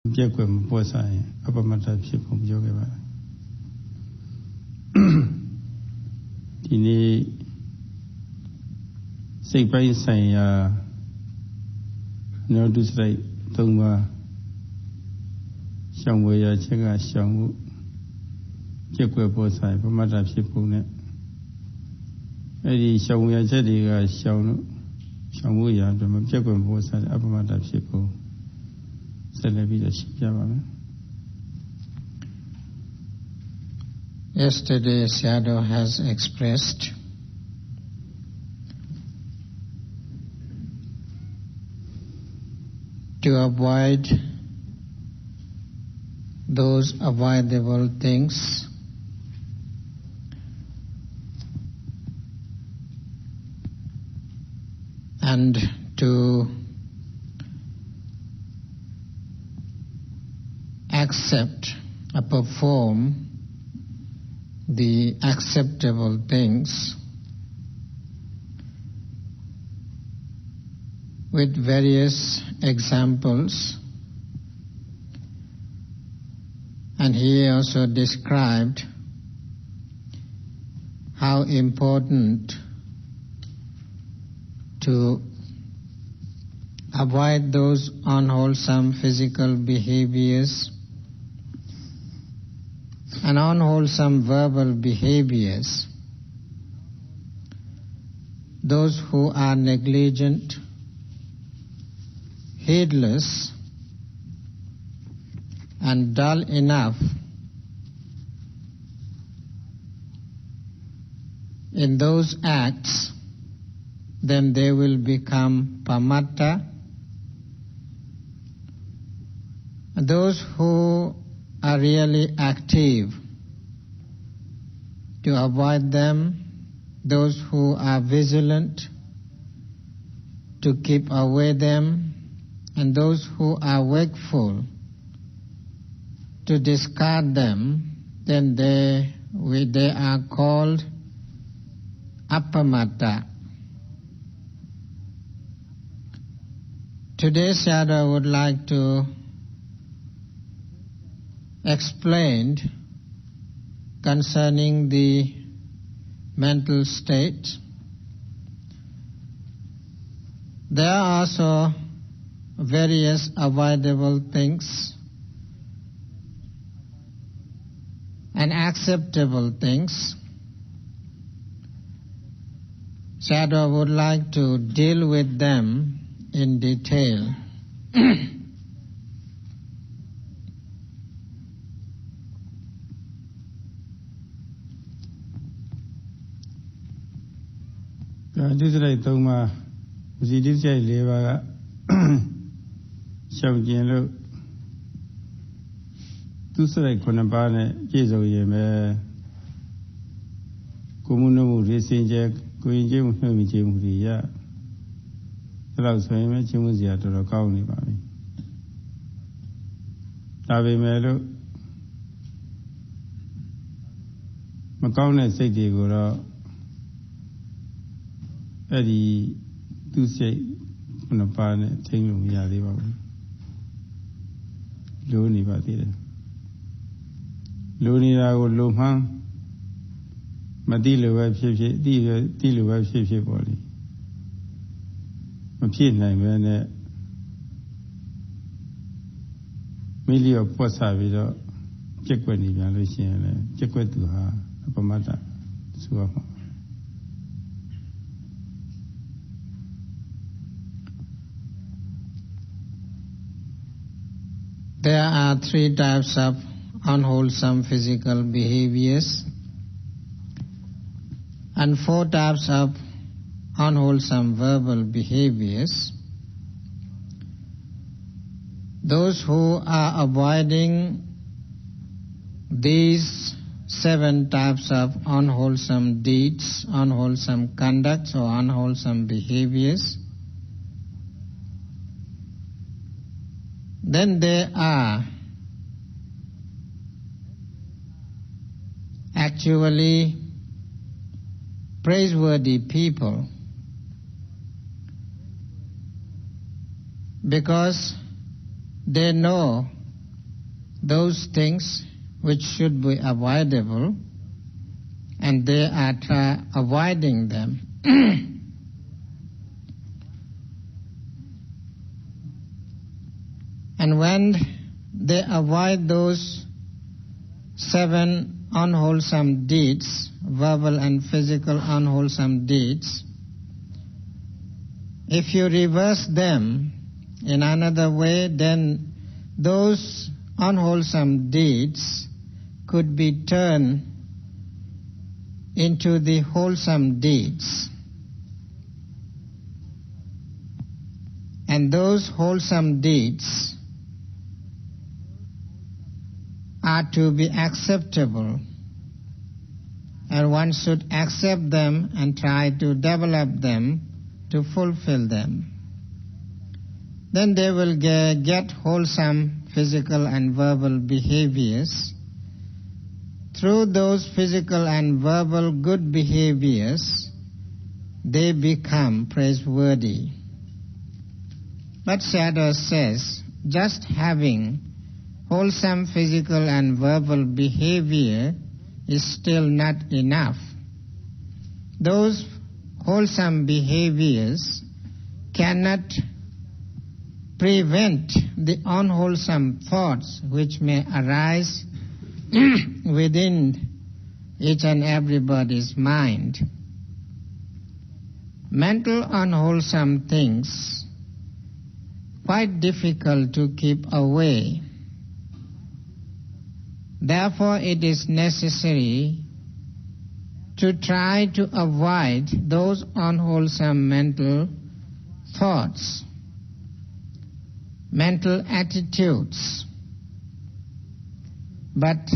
ပြက်ကွယ်မပေါ်စားရင်အပမတ္တဖြစ်ပုံပြောခဲ့ပါတယ်ဒီနေ့စိတ်ပိုင်းဆိုင်ရာနောဒုစရိုက်၃ပါးရှောင်ဝေရချက်ကရှောင်မှုပြက်ကွယ်ပေါ်စားရင်ပမတ္တဖြစ်ပုံနဲ့အဲ့ဒီရှောင်ဝေရချက်တွေကရှောင်မှုရာအတွက်မပြက်ကွယ်ပေါ်စားတဲ့အပမတ္တဖြစ်ပုံYesterday, Sayadaw has expressed to avoid those avoidable things and to accept or perform the acceptable things with various examples, and he also described how important to avoid those unwholesome physical behaviors and unwholesome verbal behaviors, those who are negligent, heedless, and dull enough in those acts, then they will become pamatta. Those who are really active to avoid them, those who are vigilant to keep away them, and those who are wakeful to discard them, then they are called appamatta. Today, Sayadaw would like to explain concerning the mental state. There are also various avoidable things and acceptable things. Sayadaw would like to deal with them in detail. This is like Toma, this is a leva shouting look. This is like Conabane, Jesus, Yeme, Communo, Racing Jack, Queen Jim, Jim, Ria. The last time I was here to the county by me. Tavi Melo Macaunet said, Goအဲ့ဒီသူစိတ်ခုနှစ်ပါးနဲ့ထိန်းလို့မရသေးပါဘူးလိုနေပါသေးတယ်လိုနေတာကိုလိုမှန်းမသိလို့ပဲဖြစ်ဖြစ်သိလို့ပဲဖြစ်ဖြစ်ပေါ့လေမဖြစ်နိုင်ပဲနဲ့မိလျော့ပွက်စားပြီးတော့ပြက်ကွက်နေပြန်လို့ရှိရင်လည်းပြက်ကွက်သူဟာအပမတ္တဆိုရမှာThere are three types of unwholesome physical behaviors and four types of unwholesome verbal behaviors. Those who are avoiding these 7 types of unwholesome deeds, unwholesome conducts or unwholesome behaviors, then they are actually praiseworthy people because they know those things which should be avoidable, and they are avoiding them. And when they avoid those 7 unwholesome deeds, verbal and physical unwholesome deeds, if you reverse them in another way, then those unwholesome deeds could be turned into the wholesome deeds. And those wholesome deeds are to be acceptable, and one should accept them and try to develop them to fulfill them. Then they will get wholesome physical and verbal behaviors. Through those physical and verbal good behaviors, they become praiseworthy. But Sayadaw says, just having wholesome physical and verbal behavior is still not enough. Those wholesome behaviors cannot prevent the unwholesome thoughts which may arise within each and everybody's mind. Mental unwholesome things quite difficult to keep away. Therefore, it is necessary to try to avoid those unwholesome mental thoughts, mental attitudes. But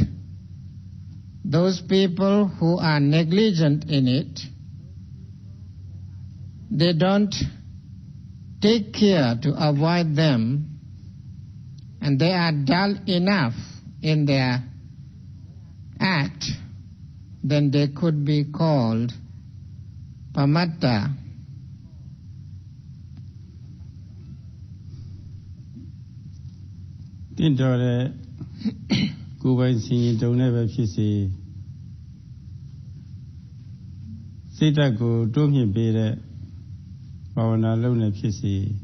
those people who are negligent in it, they don't take care to avoid them, and they are dull enough in their act, then they could be called pamatta. Go by seeing don't ever see. Say that go, don't you be there? Bavana alone at Pissy.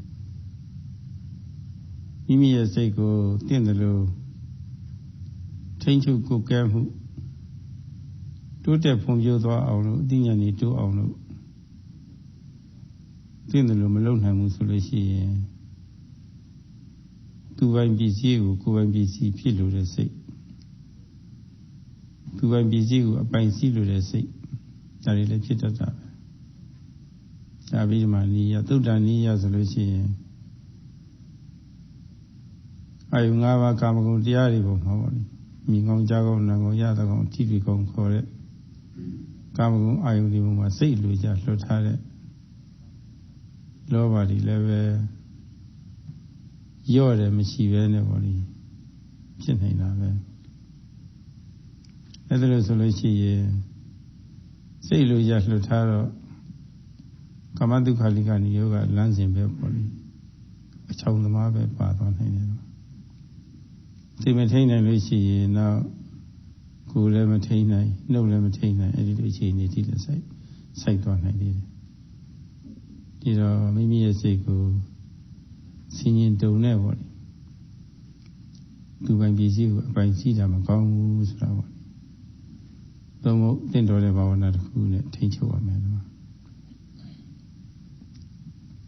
Mimi as they go, thin the low. Change you go careful. Do that from you to our dinner need to our thin the loom alone have musulation. To one busy, go and busy pillow the sick. To one busy, a pine seal the sick. That is a chit of that. Abimania, Tudani as a Lucian. I never come to the Aribo, Mingong Jago, Nango Yadagon, Tipicon, Corret. Come, I will say, Lucia, Lotare. Nobody level. You're the machine, anybody. Chinay. Other solution, say, Lucia, Lotaro. Kamadu Kaligani Yoga lands in Bepoli. A child of Marble path on him. They maintain a Lucy now. Go limitain, no limitain, editing it in the site on idea. You know, maybe as they go singing to never. To my busy by Sidam, Gong, Slav. Don't think about another cool teacher or man.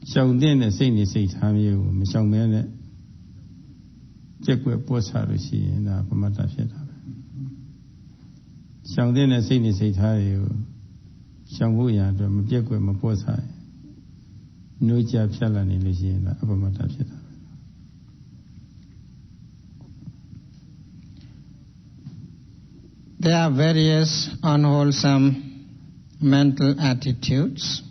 Shall then the same as say time you, Miss Young Man, check with post Harrisy and Pamata Sheta. Shall then the same as say time you, Shanguya, the check with my post high. No job shall an illusion, Pamata Sheta. There are various unwholesome mental attitudes.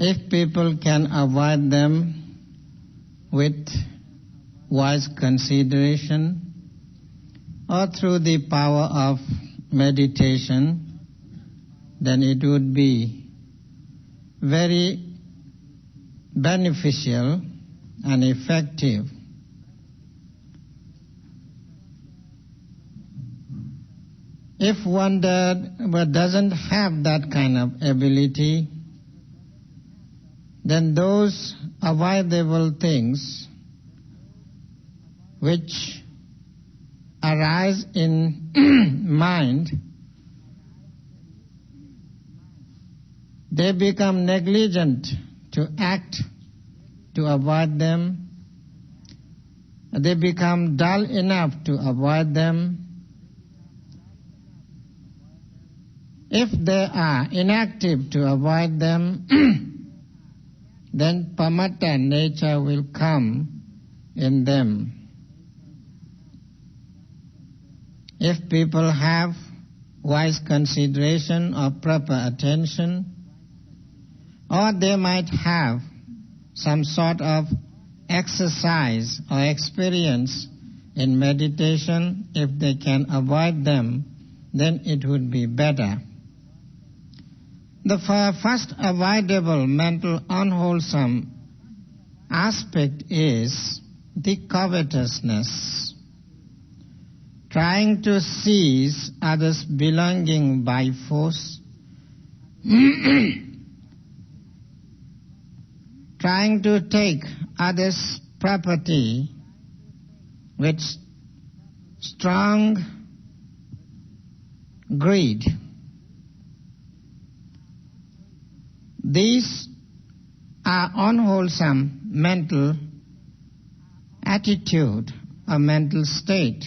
If people can avoid them with wise consideration or through the power of meditation, then it would be very beneficial and effective If one doesn't have that kind of ability, then those avoidable things which arise in mind, they become negligent to act to avoid them. They become dull enough to avoid them. If they are inactive to avoid them, then pamatta nature will come in them. If people have wise consideration or proper attention, or they might have some sort of exercise or experience in meditation, if they can avoid them, then it would be better. The first avoidable mental unwholesome aspect is the covetousness, trying to seize others' belonging by force, trying to take others' property with strong greed. These are unwholesome mental attitude or mental state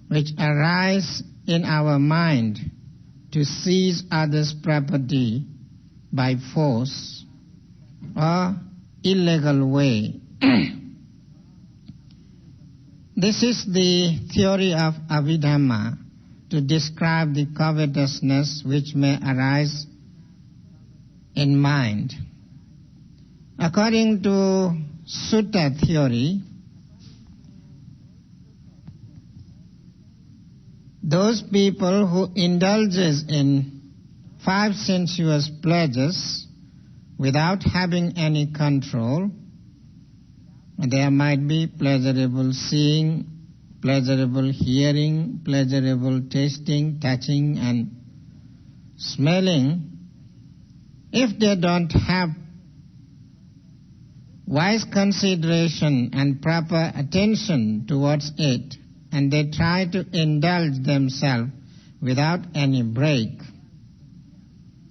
which arise in our mind to seize others' property by force or illegal way. This is the theory of Abhidhamma to describe the covetousness which may arise in mind. According to Sutta theory, those people who indulges in 5 sensuous pleasures without having any control, there might be pleasurable seeing, pleasurable hearing, pleasurable tasting, touching and smelling. If they don't have wise consideration and proper attention towards it, and they try to indulge themselves without any break,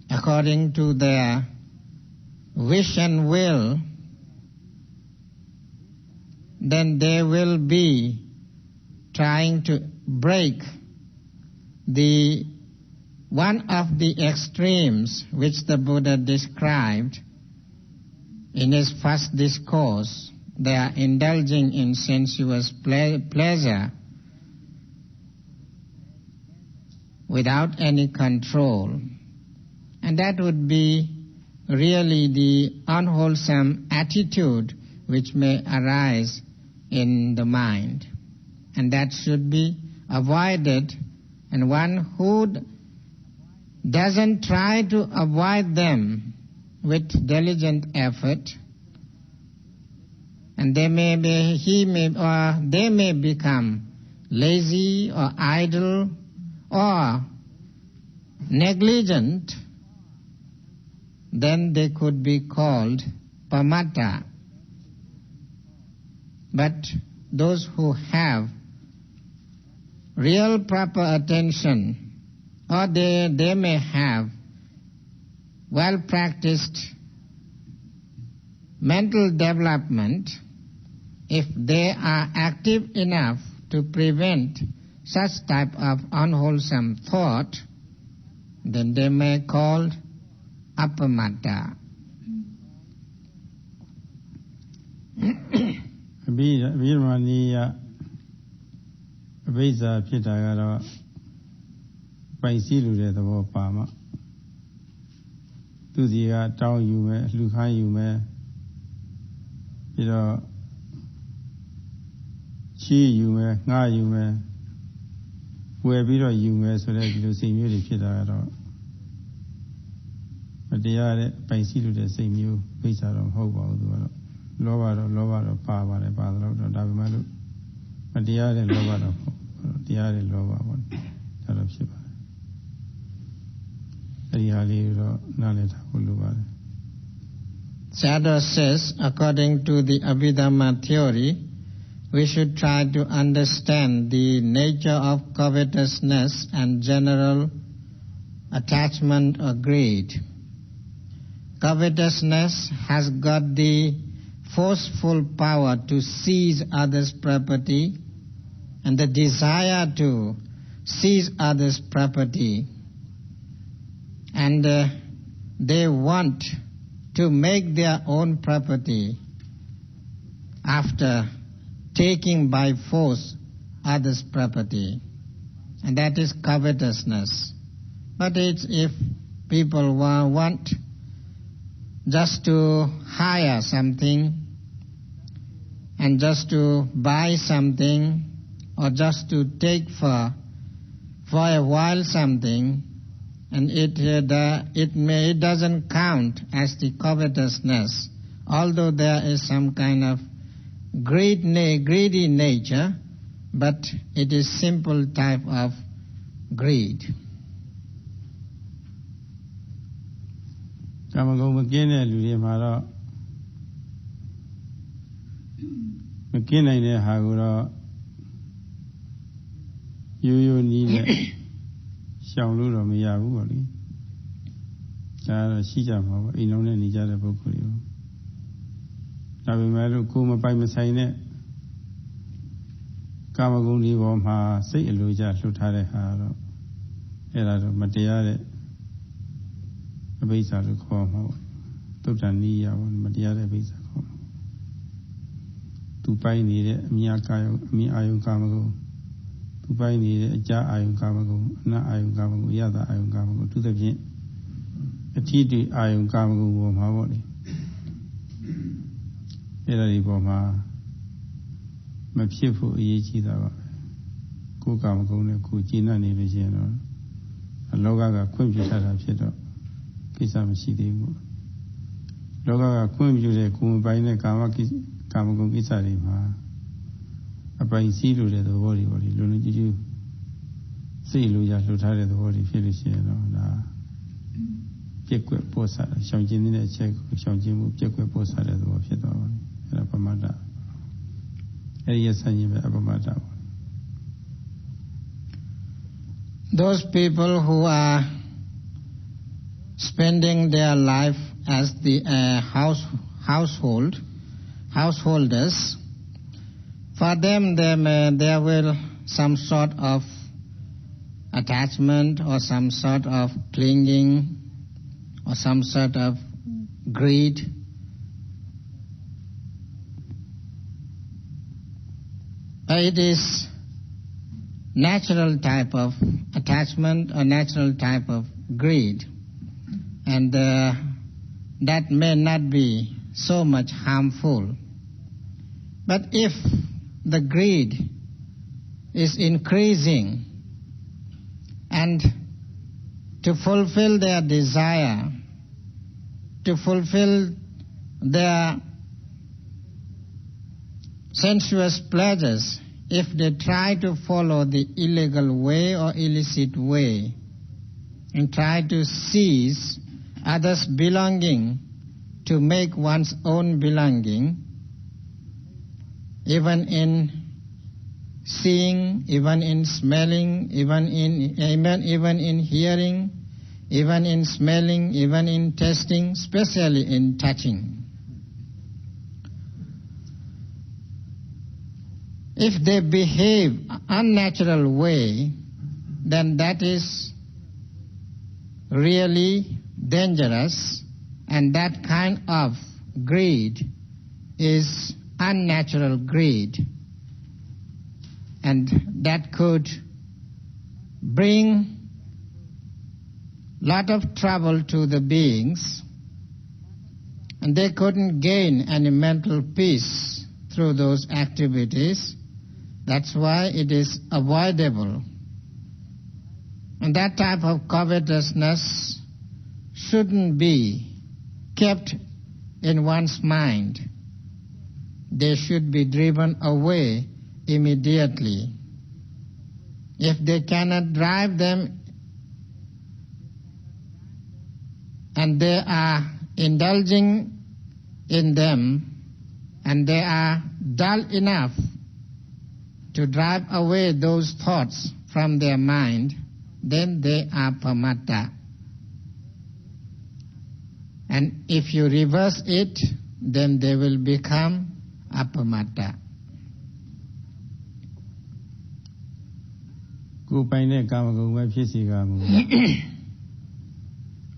according to their wish and will, then they will be trying to break the one of the extremes which the Buddha described in his first discourse. They are indulging in sensuous pleasure without any control. And that would be really the unwholesome attitude which may arise in the mind. And that should be avoided. And one who doesn't try to avoid them with diligent effort, and they may become lazy or idle or negligent, then they could be called pamatta. But those who have real proper attention, or they may have well-practiced mental development, if they are active enough to prevent such type of unwholesome thought, then they may be called appamatta. အဘိဓမ္မာနည်းအဘိဇ္ဇာဖြစ်တာကတော့ပိုင်စည်းလူတဲ့သဘောပါမှသူစီကတောင်းယူမယ်လှူခိုင်းယူမယ်ပြီးတော့ချီးယူမယ်ငှားယူမယ်ဝယ်ပြီးတော့ယူမယ်ဆိုတဲ့ဒီလိုစိတ်မျိုးတွေဖြစ်တာကတော့မတရားတဲ့ပိုင်စည်းလူတဲ့စိတ်မျိုးဘိဇ္ဇာတော့မဟုတ်ပါဘူးသူကတော့လောဘတော့ပါပါတယ်ပါတယ်တော့ဒါပေမဲ့လို့မတရားတဲ့လောဘတော့မ တရားရဲ့လောဘပေါ့ဒါတော့ဖြစ်ပါတယ်အဲဒီဟာလေးတော့နားလည်ထားဖို့လိုပါတယ် Sayadaw says, according to the Abhidhamma theory, we should try to understand the nature of covetousness and general attachment or greed. Covetousness has got the forceful power to seize others' property and the desire to seize others' property. And they want to make their own property after taking by force others' property. And that is covetousness. But it's if people want just to hire something and just to buy something or just to take for a while something, and it doesn't count as the covetousness, although there is some kind of greedy nature, but it is simple type of greed. ကာမဂုဏ်မကင်းတဲ့လူတွေမှာတော့မကင်းနိုင်တဲ့ဟာကိုတော့ရိုးရိုးနီးနဲ့ရှောင်လို့တော့မရဘူးပေါ့လေဒါတော့ရှိကြမှာပေါ့အိမ်လုံးနဲ့နေကြတဲ့ပုဂ္ဂိုလ်တွေဒါပေမဲ့လို့ကိုယ်မပိုင်မဆိုင်တဲ့ကာမဂုဏ်တွေပေါ်မှာစိတ်အလိုကျလှုပ်ထားတဲ့ဟာတော့အဲ့ဒါတော့မတရားတဲ့အဘိဓါလို့ခေါ်မှာပေါ့သုတ္တန်နိယပေါ့မတရားတဲ့အဘိဓါခေါ်မှာသူပိုင်နေတဲ့အမြာကာယအမြာအာယုကာမဂုဏ်သူပိုင်နေတဲ့အကြာအာယုကာမဂုဏ်အနအာယုကာမဂုဏ်အယတအာယုကာမဂုဏ်သူသဖြင့်အထီးတွေအာယုကာမဂုဏ်ပေါ်မှာပေါ့လေအဲ့ဒါဒီပေါ်မှာမဖြစ်ဖို့အရေးကြီးတာပါပဲကိုယ်ကာမဂုဏ်နဲ့ကိုယ်ကျင့်နေလို့ရှိရင်တော့လောကကခွင့်ပြုထားတာဖြစ်တော့ကိစ္စမရှိသေးဘူးလောကကခွင့်ပြုတဲ့ကိုယ်ပိုင်တဲ့ကာမဂုဏ်ကိစ္စတွေမှာအပိုင်စည်းလိုတဲ့သဘောတွေပေါ့လေလုံလုံကျူးကျူးစိတ်လိုရလှုပ်ထားတဲ့သဘောတွေဖြစ်လို့ရှိရင်တော့ဒါပြက်ကွက်ပို့စားရှောင်ကျဉ်တဲ့အချက်ကိုရှောင်ကျဉ်မှုပြက်ကွက်ပို့စားတဲ့သဘောဖြစ်သွားပါလိမ့်အဲ့ဒါပမတ္တအဲ့ဒီရဆန့်ကျင်ပဲအပမတ္တပါ Those people who are spending their life as the householders, for them there will some sort of attachment or some sort of clinging or some sort of greed. It is natural type of attachment or natural type of greed, and that may not be so much harmful. But if the greed is increasing and to fulfill their desire, to fulfill their sensuous pleasures, if they try to follow the illegal way or illicit way and try to seize others' belonging to make one's own belonging, even in seeing, even in smelling, even in hearing, even in smelling, even in tasting, especially in touching. If they behave unnatural way, then that is really dangerous, and that kind of greed is unnatural greed, and that could bring lot of trouble to the beings, and they couldn't gain any mental peace through those activities. That's why it is avoidable. And that type of covetousness shouldn't be kept in one's mind. They should be driven away immediately. if they cannot drive them and they are indulging in them and they are dull enough to drive away those thoughts from their mind, then they are pamatta. And if you reverse it, then they will become apamatta. ကိုယ်ပိုင်တဲ့ကာမဂုဏ်ပဲဖြစ်စီကာမူ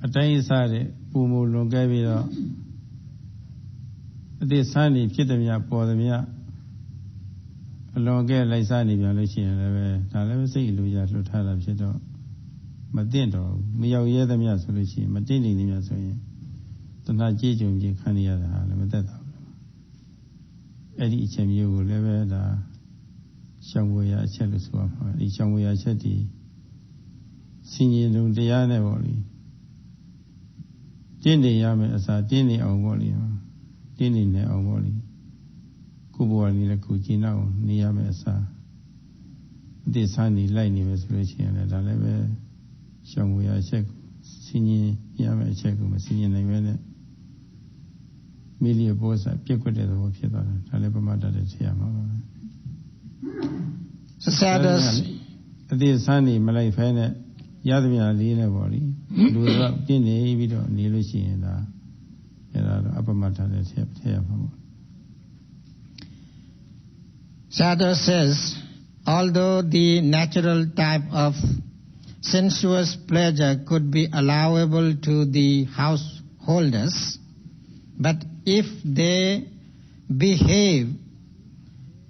အတိုင်းအစားတဲ့ပူမလွန်ကဲပြီးတော့အတိဆန်းနေဖြစ်သည်များပေါ်သည်များအလွန်ကဲလိုက်စားနေပြန်လို့ရှိရင်လည်းပဲဒါလည်းပဲစိတ်အလိုရလွတ်ထားတာဖြစ်တော့မတင့်တော့မရောက်ရဲသည်များဆိုလို့ရှိရင်မတင့်နေသည်များဆိုရင်တဏှာကြည်ကြုံခြင်းခံရတာဟာလည်းမသက်သာဘူးအဲ့ဒီအချက်မျိုးကိုလည်းပဲဒါရှောင်ဝေရအချက်လို့ဆိုရမှာဒီရှောင်ဝေရအချက်ဒီစင်ရင်လုံးတရားနဲ့ပေါ့လေတင်းနေရမယ်အစားတင်းနေအောင်ပေါ့လေတင်းနေနေအောင်ပေါ့လေကိုယ်ဘဝနေလည်းကိုယ်ကျင့်အောင်နေရမယ်အစားအတိစားနေလိုက်နေမယ်ဆိုလို့ရှိရင်လည်းဒါလည်းပဲရှောင်ဝေရအချက်စင်ရင်ရမယ်အချက်ကိုမစင်ရင်နိုင်ပဲနဲ့မိလျေဘောစားပြက်ကွက်တဲ့သဘောဖြစ်သွားတာဒါလည်းပမတ္တတဲ့ဆရာမှာပါပဲအတိဆန်းနေမလိုက်ဖဲနဲ့ရသမျှလေးနဲ့ပေါ့လေလူတော့ပြင်းနေပြီးတော့နေလို့ရှိရင်ဒါအဲ့ဒါတော့အပမတ္တတဲ့ဆရာထည့်ရမှာပေါ့ Sayadaw says, although the natural type of sensuous pleasure could be allowable to the householders, but if they behave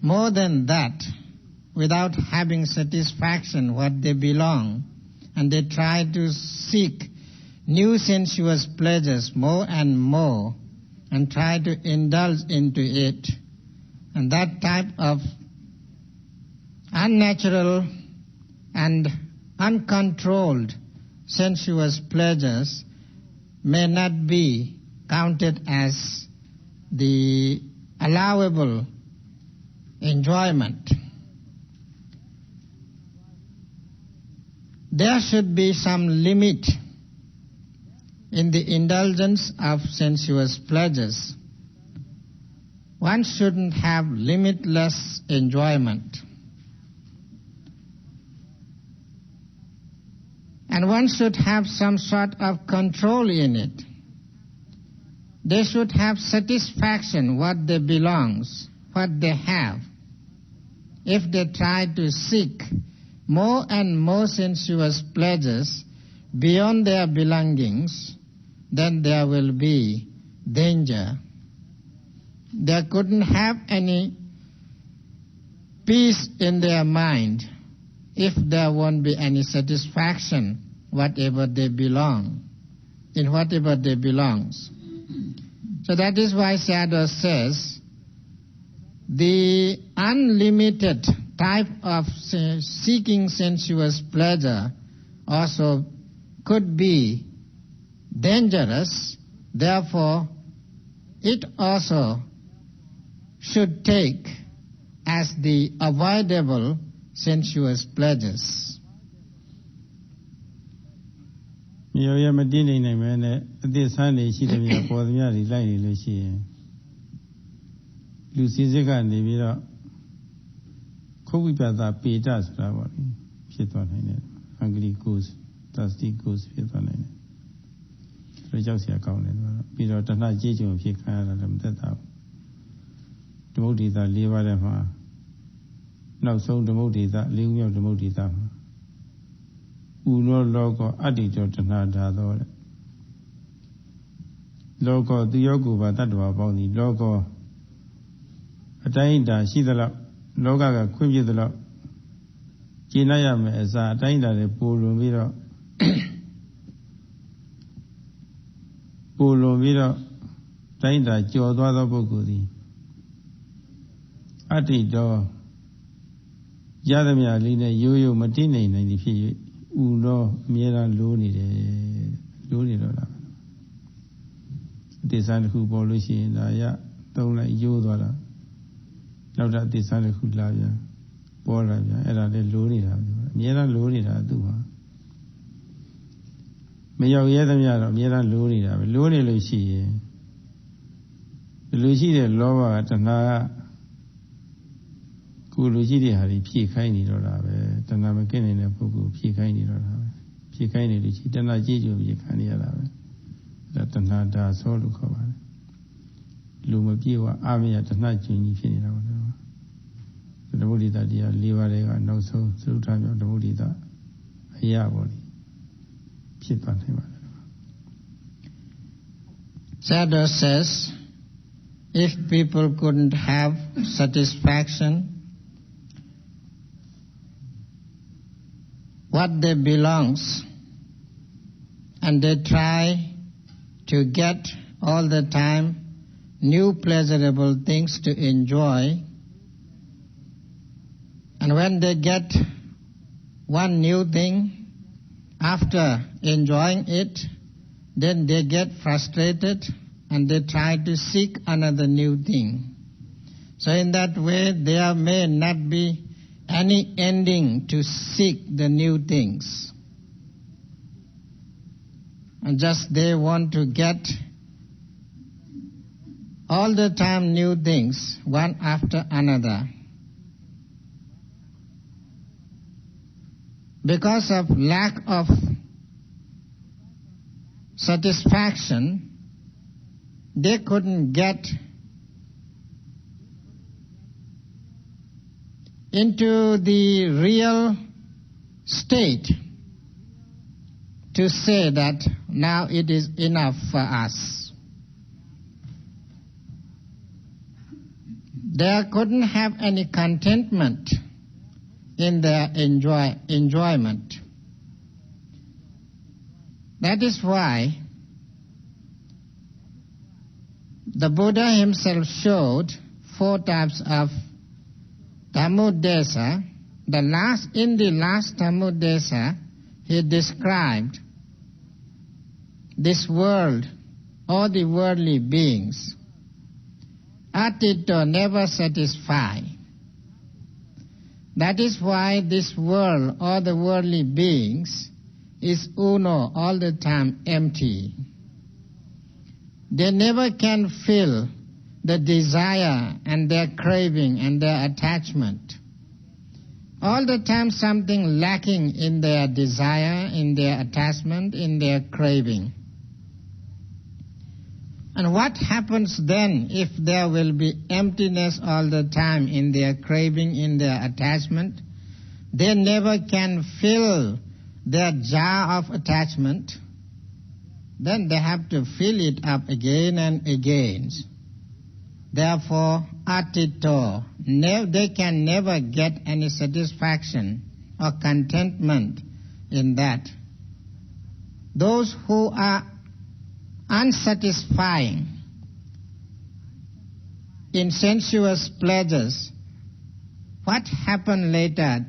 more than that, without having satisfaction what they belong, and they try to seek new sensuous pleasures more and more, and try to indulge into it, and that type of unnatural and uncontrolled sensuous pleasures may not be counted as the allowable enjoyment. There should be some limit in the indulgence of sensuous pleasures. One shouldn't have limitless enjoyment. And one should have some sort of control in it. They should have satisfaction what they belongs, what they have. If they try to seek more and more sensuous pleasures beyond their belongings, then there will be danger. They couldn't have any peace in their mind if there won't be any satisfaction whatever they belong, in whatever they belongs. So that is why Sayadaw says the unlimited type of seeking sensuous pleasure also could be dangerous. Therefore, it also should take as the avoidable sensuous pleasures. မြေရမတည်နိုင်မဲနဲ့အသစ်ဆန်းနေရှိတဲ့မြေပေါ်သမျှတွေလိုက်နေလို့ရှိရင်လူစည်းစိတ်ကနေပြီးတော့ခုဝိပဿနာပေတဆိုတာပေါ့လေဖြစ်သွားနိုင်တယ်အင်္ဂလိပ်ကိုစ်သတ်တိကိုစ်ဖြစ်သွားနိုင်တယ်ဒါကြောက်စရာကောင်းတယ်ပြီးတော့တဏှာကြည်ကြုံဖြစ်ခံရတာလည်းမသက်သာဘူးဓမ္မုဒ္ဒေသ၄ပါးထဲမှာနောက်ဆုံးဓမ္မုဒ္ဒေသ၄ခုမြောက်ဓမ္မုဒ္ဒေသမှာဥနောလောကောအတ္တိတောတဏှာဓာသောတဲ့လောကောသူယောကိုပါတတ္တဝါပေါင်းသည်လောကောအတိုင်းအတာရှိသလောက်လောကကခွင့်ပြသလောက်ကျင့်ရမယ်အစားအတိုင်းအတာတွေပိုလွန်ပြီးတော့တိုင်းအတာကျော်သွားသောပုဂ္ဂိုလ်သည်အတ္တိတောရသမျှလေးနဲ့ရိုးရိုးမတည်နိုင်သည်ဖြစ်၍ဥနောအမြဲတမ်းလိုးနေတယ်လိုးနေတော့လားအတိစားတစ်ခုပေါ်လို့ရှိရင်ဒါရသုံးလိုက်ရိုးသွားတာနောက်တာအတိစားတစ်ခုလာပြန် ပေါ်လာပြန်အဲ့ဒါလည်းလိုးနေတာပဲအများအားလိုးနေတာသူ့မှာမရောက်ရဲသမျှတော့အများအားလိုးနေတာပဲလိုးနေလို့ရှိရင်ဒီလိုရှိတဲ့လောဘကတဏှာကကိုယ်လိုရှိတဲ့ဟာတွေဖြည့်ခိုင်းနေတော့တာပဲတဏှာမကင်းနေတဲ့ပုဂ္ဂိုလ်ဖြည့်ခိုင်းနေတော့တာပဲဖြည့်ခိုင်းနေလို့ရှိတဏှာကြည့်ကြပြီးခံနေရတာပဲဒါတဏှာဒါဆိုလို့ခေါ်ပါတယ်လူမပြေဝအာမရတဏှာကျင်ကြီးဖြစ်နေတာပေါ့နော်ဓမ္မဋိတတရား၄ပါးတွေကနောက်ဆုံးသုတ္ထမြောက်ဓမ္မဋိတအရာပေါ့လေဖြစ်သွားနိုင်ပါတယ် Sayadaw says if people couldn't have satisfaction what they belongs and they try to get all the time new pleasurable things to enjoy and when they get one new thing after enjoying it then they get frustrated and they try to seek another new thing. So in that way there may not be any ending to seek the new things. And just they want to get all the time new things, one after another. Because of lack of satisfaction, they couldn't get into the real state to say that now it is enough for us. They couldn't have any contentment in their enjoyment. That is why the Buddha himself showed 4 types of Dhammuddesa. In the last Dhammuddesa, he described this world, all the worldly beings. Atito never satisfy. That is why this world, all the worldly beings, is uno, all the time empty. They never can fill the desire and their craving and their attachment. All the time something lacking in their desire, in their attachment, in their craving. And what happens then if there will be emptiness all the time in their craving, in their attachment? They never can fill their jar of attachment. Then they have to fill it up again and again. Therefore, atito, they can never get any satisfaction or contentment in that. Those who are unsatisfying in sensuous pleasures, what happens later?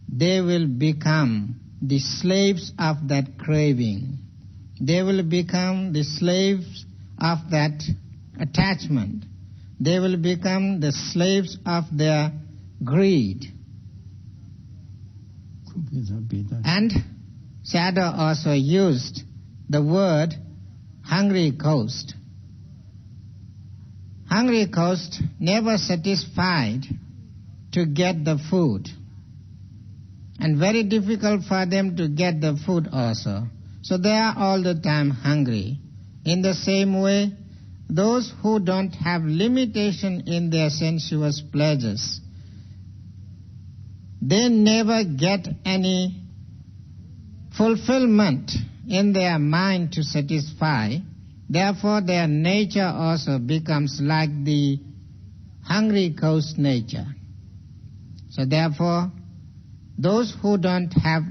They will become the slaves of that craving. They will become the slaves of that attachment. They will become the slaves of their greed. And Sayadaw also used the word hungry ghost. Hungry ghost never satisfied to get the food, and very difficult for them to get the food also. So they are all the time hungry. In the same way, those who don't have limitation in their sensuous pleasures, they never get any fulfillment in their mind to satisfy. Therefore, their nature also becomes like the hungry ghost nature. So therefore, those who don't have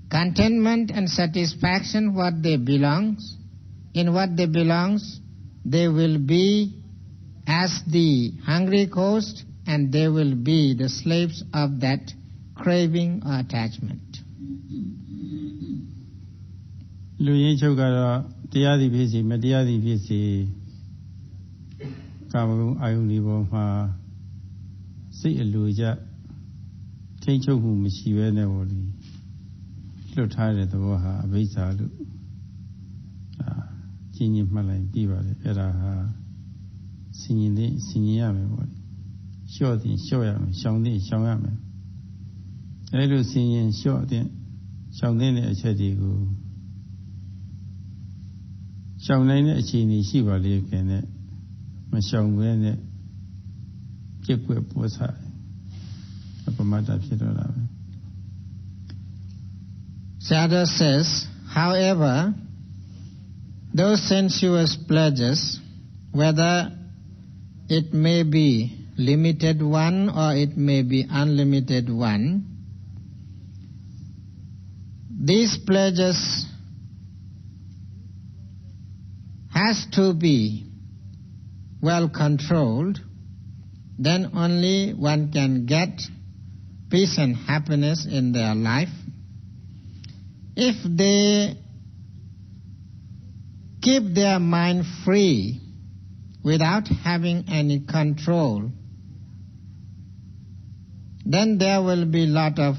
contentment and satisfaction in what they belongs, they will be as the hungry ghost, and they will be the slaves of that craving or attachment. လူရင်းချုပ်ကတော့တရားသည်ဖြစ်စေမတရားသည်ဖြစ်စေကာမဂုဏ်အာယုန်ဒီပေါ်မှာ စိတ်အလိုကျထိန်းချုပ်မှုမရှိဘဲနဲ့ပေါ့လေလွတ်ထားတဲ့သဘောဟာအဘိဇ္ဇာလို့ကြီးကြီးမှတ်လိုက်ပြီးပါတယ်အဲ့ဒါဟာဆင်ញင်လေးဆင်ញင်ရမယ်ပေါ့လေလျှော့သည်လျှော့ရမယ်ရှောင်သည်ရှောင်ရမယ်အဲ့လိုဆင်ញင်လျှော့တဲ့ရှောင်တဲ့အချက်တွေကိုရှောင်နိုင်တဲ့အခြေအနေရှိပါလေခင်နဲ့မရှောင်ဘဲနဲ့ပြက်ကွက်ပေါ်စားပမတ္တဖြစ်တော့တာပဲ Sayadaw says, however, those sensuous pleasures, whether it may be limited one or it may be unlimited one, these pleasures has to be well controlled, then only one can get peace and happiness in their life. If they keep their mind free without having any control, then there will be a lot of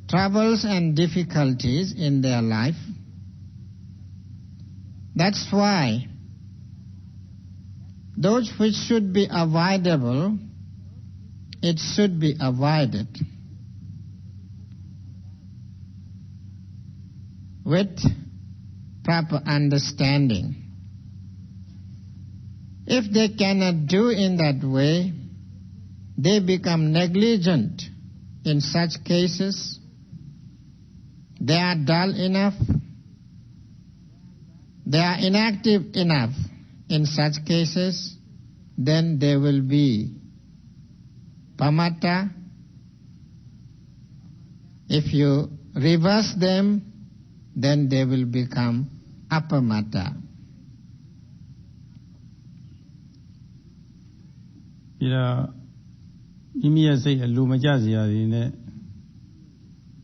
troubles and difficulties in their life. That's why those which should be avoidable, it should be avoided with proper understanding. If they cannot do in that way, they become negligent in such cases. They are dull enough, they are inactive enough in such cases, then they will be pamatta. If you reverse them, then they will become apamatta. ဒီတော့မိမိရဲ့စိတ်အလိုမကျစရာတွေနဲ့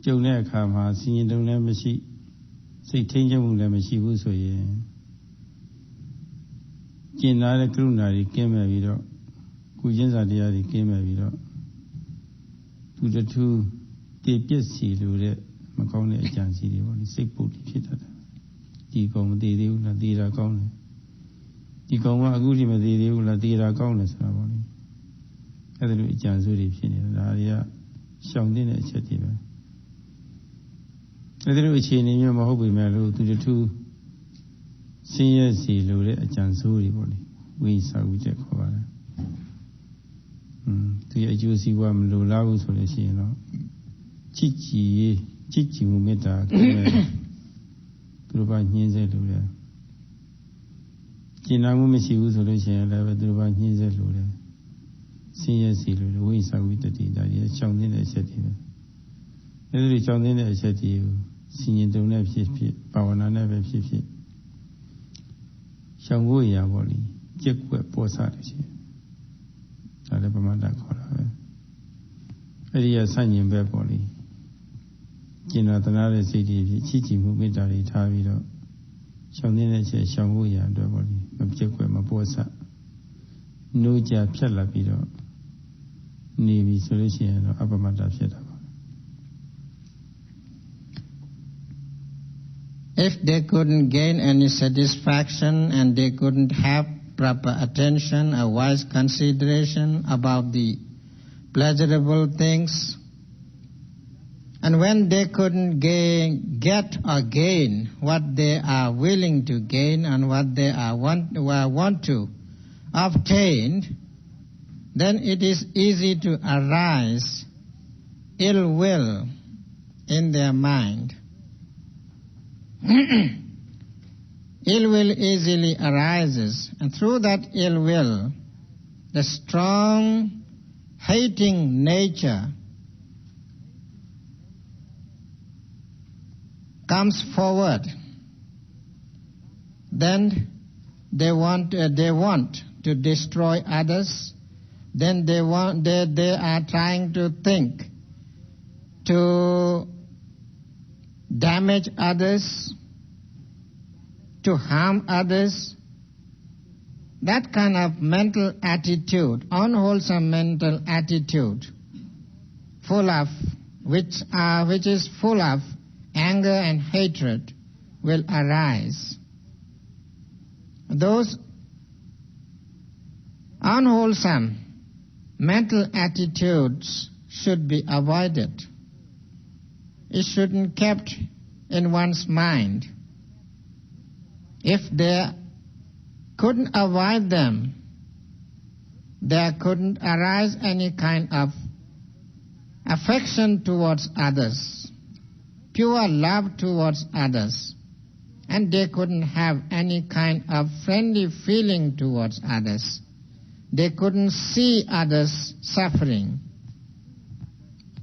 ကြုံတဲ့အခါမှာဆင်ញင်တုံလည်းမရှိစိတ်ထိန်းချုပ်မှုလည်းမရှိဘူးဆိုရင်ကျင်နာတဲ့ကရုဏာတွေကင်းမဲ့ပြီးတော့ကုချင်းစာတရားတွေကင်းမဲ့ပြီးတော့သူတထူးတည်ပြည့်စီလို့တဲ့မကောင်းတဲ့အကြံစီတွေပေါ့လေစိတ်ပုတ်ဖြစ်တတ်တယ်ဒီကောင်မတည်သေးဘူးလားတည်တာကောင်းတယ်ဒီကောင်ကအခုထိမတည်သေးဘူးလားတည်တာကောင်းတယ်ဆိုတာပေါ့လေအဲ့ဒါလိုအကြံစိုးတွေဖြစ်နေတာဒါတွေကရှောင်တဲ့အချက်တွေပဲအဲ့ဒါလိုအခြေအနေမျိုးမဟုတ်ပေမဲ့လို့သူတထူးဆင်းရဲစီလို့တဲ့အကြံစိုးတွေပေါ့လေဝိစာဝိတက်ခေါ်ပါတယ်သူရဲ့အကျိုးစီးပွားမလိုလားဘူးဆိုလို့ရှိရင်တော့ချစ်ကြည်မှုမေတ္တာကိုယ်နဲ့သူတို့ဘာညှင်းစေလို့လဲကျင်နာမှုမရှိဘူးဆိုလို့ရှိရင်လည်းပဲသူတို့ဘာညှင်းစေလို့လဲဆင်းရဲစီလို့ဝိစာဝိတ္တိဒါကြီးရှောင်တဲ့အချက်တွေပဲအဲဒီရှောင်တဲ့အချက်တွေကိုဆင်ញင်တုံနဲ့ဖြစ်ဖြစ်ဘာဝနာနဲ့ပဲဖြစ်ဖြစ်ရှောင်ဖို့ရပါလိမ့်ကြက်ွက်ပေါ်စားတယ်ရှင်ဒါလည်းပမတ္တခေါ်တာပဲအဲဒီကဆန့်ကျင်ဘက်ပေါ်လိမ့်ကျင်နာတနာတဲ့စိတ်တွေဖြစ်ချစ်ကြည်မှုမေတ္တာတွေထားပြီးတော့ရှောင်တဲ့ချက်ရှောင်ဖို့ရအတွက်ပေါ်လိမ့်မကြက်ွက်မပေါ်စားနိုးကြဖြတ်လာပြီးတော့နေပြီဆိုလို့ရှိရင်တော့အပမတ္တဖြစ်တာပါ If they couldn't gain any satisfaction and they couldn't have proper attention or wise consideration about the pleasurable things, and when they couldn't get or gain what they are willing to gain and what they want to obtain, then it is easy to arise ill will in their mind. Ill will easily arises, and through that ill will, the strong hating nature comes forward. Then they want to destroy others. Then they are trying to think to damage others, to harm others. that kind of mental attitude, unwholesome mental attitude, which is full of anger and hatred, will arise. Those unwholesome mental attitudes should be avoided. It shouldn't be kept in one's mind. If they couldn't avoid them, there couldn't arise any kind of affection towards others, pure love towards others, and they couldn't have any kind of friendly feeling towards others. They couldn't see others suffering,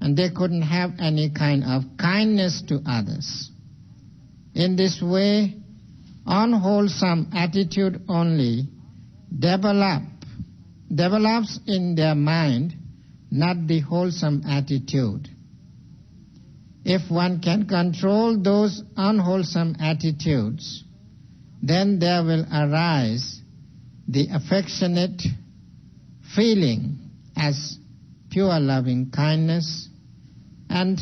and they couldn't have any kind of kindness to others. In this way, unwholesome attitude only develops in their mind, not the wholesome attitude. If one can control those unwholesome attitudes, then there will arise the affectionate feeling as pure loving kindness, and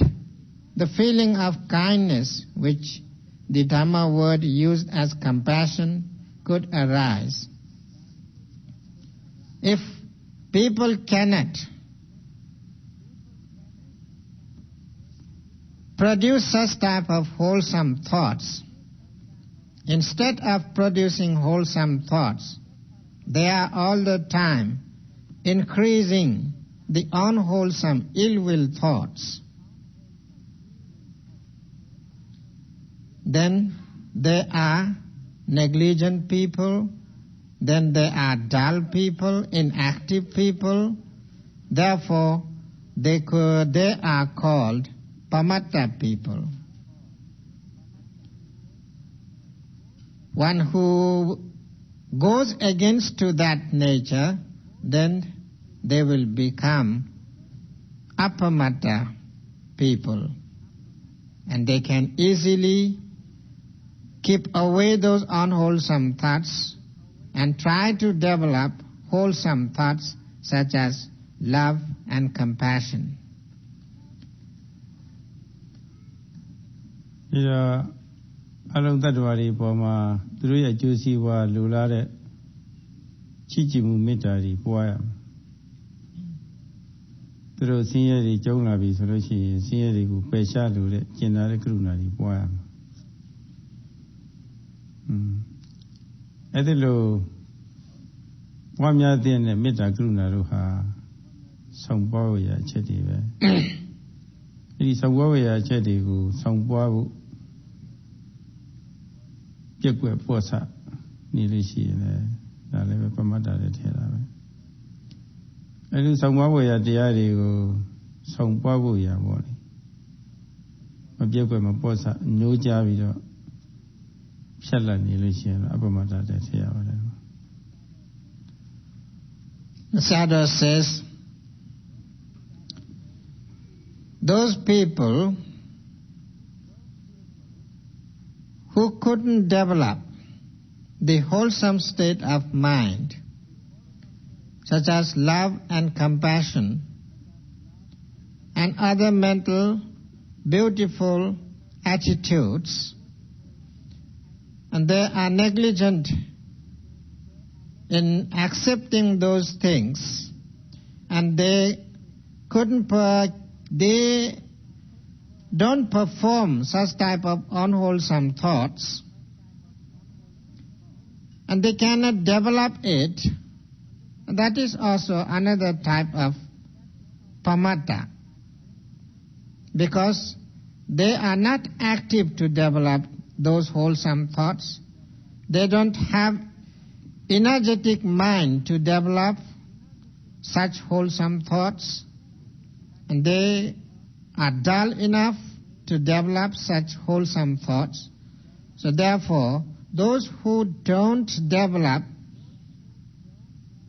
the feeling of kindness, which the Dhamma word used as compassion, could arise. If people cannot produce such type of wholesome thoughts, instead of producing wholesome thoughts, they are all the time increasing the unwholesome ill-will thoughts. Then they are negligent people, then they are dull people, inactive people. Therefore, they are called pamatta people. One who goes against to that nature, then they will become apamatta people, and they can easily keep away those unwholesome thoughts and try to develop wholesome thoughts such as love and compassion. ဒီတော့အလုံးတ attva တွေပေါ်မှာသူတို့ရဲ့အကျိုးစီးပွားလိုလားတဲ့ချစ်ကြည်မှုမေတ္တာတွေပွားရမယ်သူတို့ဆင်းရဲတွေကျုံလာပြီဆိုလို့ရှိရင်ဆင်းရဲတွေကိုပယ်ရှားလို့တဲ့ကျင်နာတဲ့ကရုဏာတွေပွားရမယ်အဲ့ဒီလိုပွားများတဲ့မေတ္တာကရုဏာတို့ဟာဆောင်ပွားရအချက်တွေပဲဒီဆောင်ပွားရအချက်တွေကိုဆောင်ပွားဖို့ပြက်ကွက်ပေါ့ဆနေလို့ရှိရင်လည်းဒါလည်းပဲပမတ္တလည်းထဲတာပဲအဲဒီဆောင်ပွားဖို့ရတရားတွေကိုဆောင်ပွားဖို့ရပေါ့လေမပြက်ကွက်မပေါ့ဆညှိုးကြပြီးတော့ဖြတ်လက်နေလို့ရှိရင်အပမတ္တလည်းထဲရပါတယ် The Sayadaw says, those people who couldn't develop the wholesome state of mind, such as love and compassion, and other mental beautiful attitudes, and they are negligent in accepting those things, and they don't perform such type of unwholesome thoughts, and they cannot develop it. That is also another type of pamatta, because they are not active to develop those wholesome thoughts. They don't have energetic mind to develop such wholesome thoughts, and they are dull enough to develop such wholesome thoughts. So therefore, those who don't develop,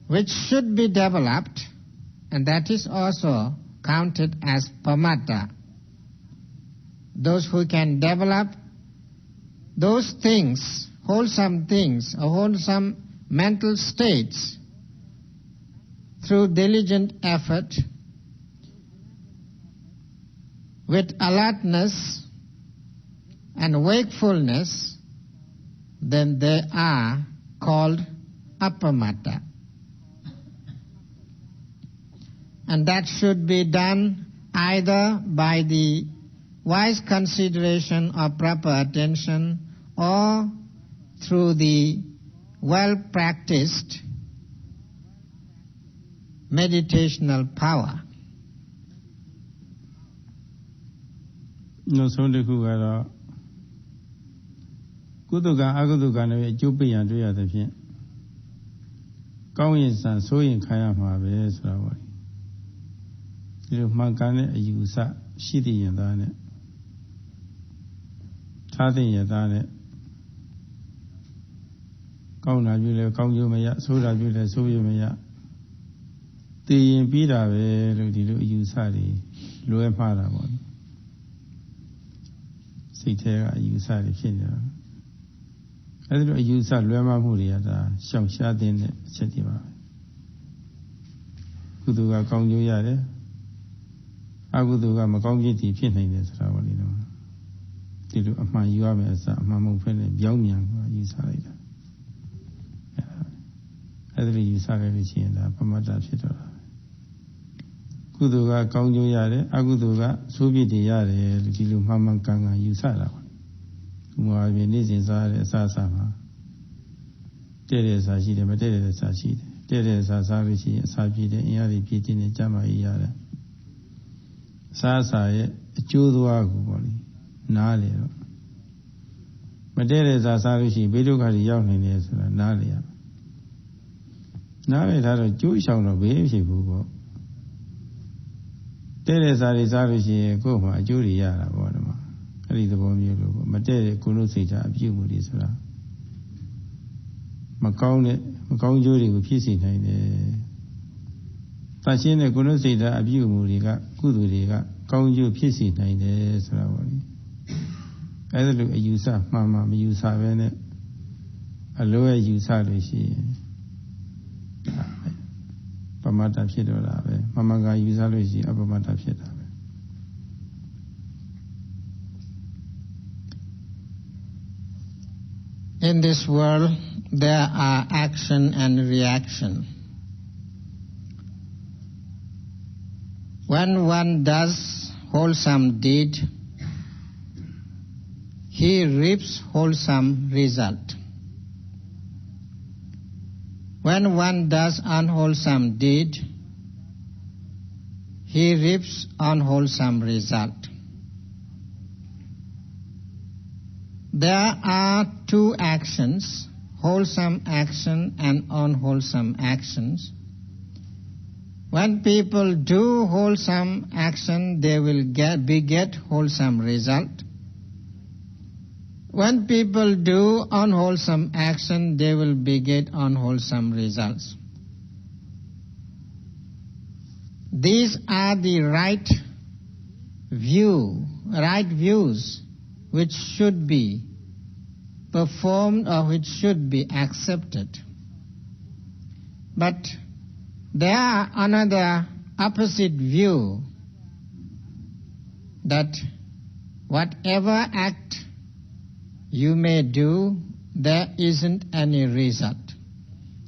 which should be developed, and that is also counted as pamatta. Those who can develop those things, wholesome mental states through diligent effort with alertness and wakefulness, then they are called appamata. And that should be done either by the wise consideration of proper attention or through the well-practiced meditational power. နောက်ဆုံးတစ်ခုကတော့ကုသကအကုသကနဲ့အကျိုးပေးရန်တွေ့ရတဲ့ဖြင့်ကောင်းရင်စံဆိုးရင်ခံရမှာပဲဆိုတာပေါ့ဒီလိုမှန်ကန်တဲ့အယူအဆရှိတဲ့ရင်သားနဲ့ထားတဲ့ရင်သားနဲ့ကောင်းတာပြုလဲကောင်းကျိုးမရဆိုးတာပြုလဲဆိုးကျိုးမရတည်ရင်ပြီးတာပဲလို့ဒီလိုအယူအဆတွေလွဲမှားတာပေါ့စိတ်ထဲကအယူအဆတွေဖြစ်နေတာအဲဒီလိုအယူအဆလွဲမှားမှုတွေကဒါရှောင်ရှားတဲ့အချက်တွေပါကုသိုလ်ကကောင်းကျိုးရတယ်အကုသိုလ်ကမကောင်းဖြစ်တည်ဖြစ်နိုင်တယ်ဆိုတာပေါ့လေတော့ဒီလိုအမှန်ယူရမယ်အစအမှန်မဟုတ်ဖြစ်နေပြောင်းမြန်ကယူဆလိုက်တာအဲဒီလိုယူဆခဲ့လို့ရှိရင်ဒါပမတ္တဖြစ်တော့တာကုသိုလ်ကကောင်းကျိုးရတယ်အကုသိုလ်ကဆိုးပြစ်တွေရတယ်လို့ဒီလိုမှန်မှန်ကန်ကန်ယူဆတာပေါ့ဥပမာပြနေ့စဉ်စားရတဲ့အစားအစာမှာတဲ့တဲ့စားရှိတယ်မတဲ့တဲ့စားရှိတယ်တဲ့တဲ့စားစားလို့ရှိရင်အစာပြည့်တယ်အင်အားတွေပြည့်တင်နေကြမှာရရတယ်အစားအစာရဲ့အကျိုးသွားကိုပေါ့လေနားလေတော့မတဲ့တဲ့စားစားလို့ရှိရင်ဘေးဒုက္ခတွေရောက်နေတယ်ဆိုတာနားလေရနားလေထားတော့ကျိုးဆောင်တော့ဘေးဖြစ်ဘူးပေါ့တဲ့တဲ့စားတွေစားလို့ရှိရင်ကိုယ့်မှာအကျိုးတွေရတာပေါ့ဒီမှာအဲ့ဒီသဘောမျိုးလို့ပေါ့မတဲ့တဲ့ကုလို့စိတ်ဓာတ်အပြုမှုတွေဆိုတာမကောင်းကျိုးတွေကိုဖြစ်စေနိုင်တယ်။တန်ရှင်းတဲ့ကုလို့စိတ်ဓာတ်အပြုမှုတွေကကုသိုလ်တွေကကောင်းကျိုးဖြစ်စေနိုင်တယ်ဆိုတာပေါ့လေ။အဲ့ဒါလိုအယူဆမှန်မှမယူဆပဲနဲ့အလိုရဲ့ယူဆလို့ရှိရင်ပမတ္တဖြစ်တော့တာပဲ။မှန်ကယူဆလို့ရှိရင်အပမတ္တဖြစ်တာပဲ။ In this world, there are action and reaction. When one does wholesome deed, he reaps wholesome result. When one does unwholesome deed, he reaps unwholesome result. There are two actions, wholesome action and unwholesome actions. When people do wholesome action, they will beget wholesome result. When people do unwholesome action, they will beget unwholesome results. These are the right views which should be performed or which should be accepted. But there are another opposite view that whatever act you may do, there isn't any result.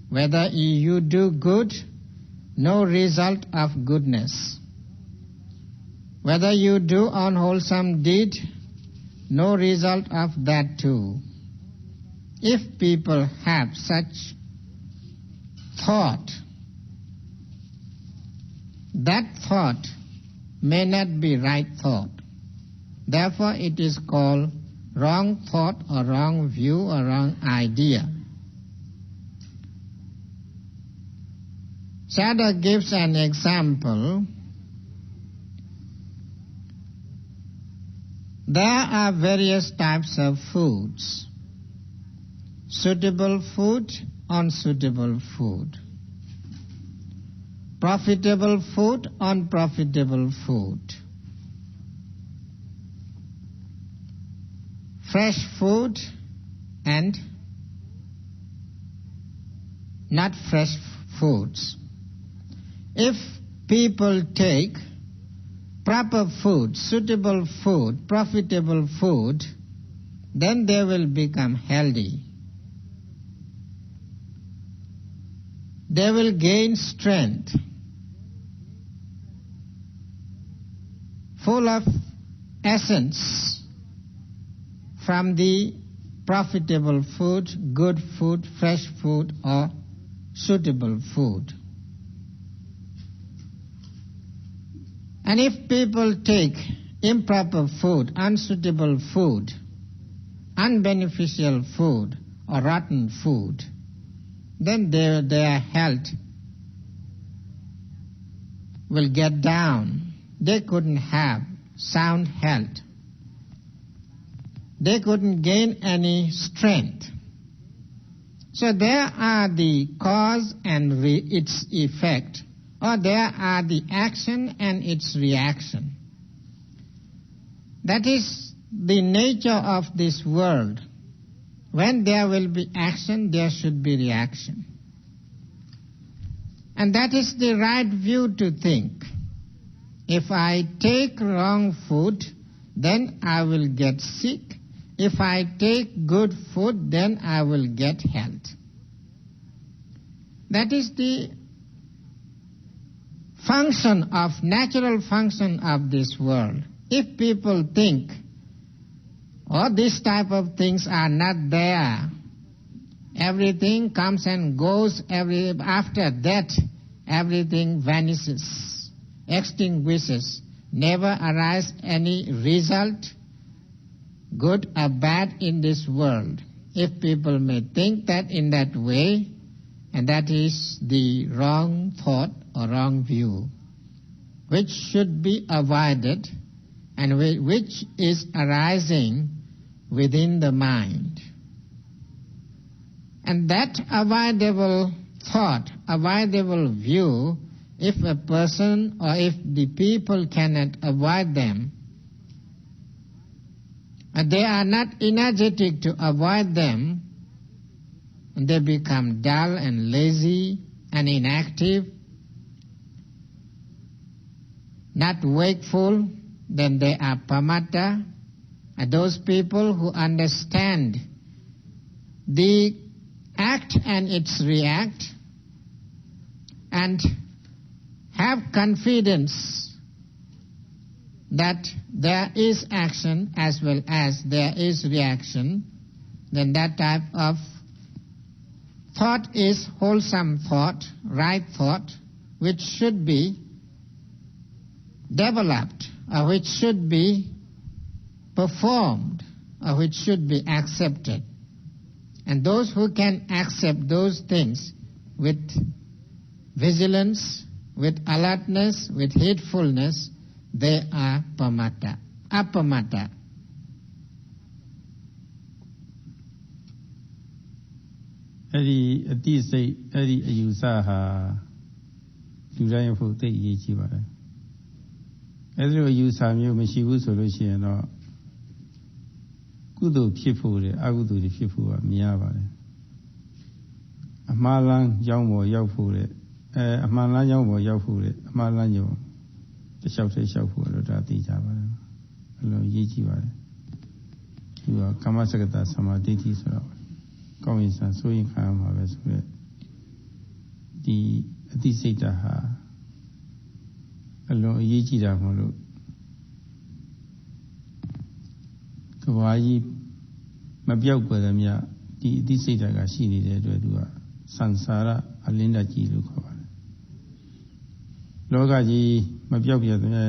Whether you do good, no result of goodness. Whether you do unwholesome deed, no result of that too. If people have such thought, that thought may not be right thought. Therefore it is called wrong thought or wrong view or wrong idea. Sada gives an example. There are various types of foods. Suitable food, unsuitable food. Profitable food, unprofitable food. Fresh food and not fresh foods. If people take proper food, suitable food, profitable food, then they will become healthy. They will gain strength, full of essence from the profitable food, good food, fresh food, or suitable food. And if people take improper food, unsuitable food, unbeneficial food, or rotten food, then their health will get down. They couldn't have sound health. They couldn't gain any strength. So there are the cause and its effect, or there are the action and its reaction. That is the nature of this world. When there will be action, there should be reaction. And that is the right view to think. If I take wrong food, then I will get sick. If I take good food, then I will get health. That is the natural function of this world. If people think, oh, this type of things are not there, everything comes and goes, after that everything vanishes, extinguishes, never arise any result, good or bad, in this world. If people may think that in that way, and that is the wrong thought or wrong view, which should be avoided and which is arising within the mind. And that avoidable thought, avoidable view, if a person or if the people cannot avoid them, and they are not energetic to avoid them, and they become dull and lazy and inactive, not wakeful, then they are pamatta. And those people who understand the act and its react and have confidence that there is action as well as there is reaction, then that type of thought is wholesome thought, right thought, which should be developed, or which should be performed, or which should be accepted. And those who can accept those things with vigilance, with alertness, with heedfulness, they are pamatta, apamatta. Edi ati sei edi ayusa haလူတိုင်းရဖို့သိအရေးကြီးပါတယ်အဲဒီလိုအယူဆမျိုးမရှိဘူးဆိုလို့ရှိရင်တော့ကုသိုလ်ဖြစ်ဖို့လေအကုသိုလ်တွေဖြစ်ဖို့ကများပါတယ်အမှားလမ်းရောက်ဖို့ရောက်ဖို့လေအမှန်လမ်းရောက်ဖို့ရောက်ဖို့လေအမှားလမ်းရောက်တစ်လျှောက်တစ်လျှောက်ဖို့လို့ဒါသိကြပါတယ်အလုံးရေးကြည့်ပါတယ်ဒီကကာမစကတသမာဓိဋ္ဌိဆိုတော့ကောင်းရင်စဆိုရင်ခံရမှာပဲဆိုရက်ဒီအသိစိတ်ဓာတ်ဟာအလုံးအရေးကြီးတာမလို့ကဘာကြီးမပြောက်ွယ်သမျှဒီအသိစိတ်ဓာတ်ကရှိနေတဲ့အတွက်သူကစံစာရအလင်းဓာတ်ကြီးလို့ခေါ်ပါတယ်လောကကြီးမပြောက်ပြသမျှ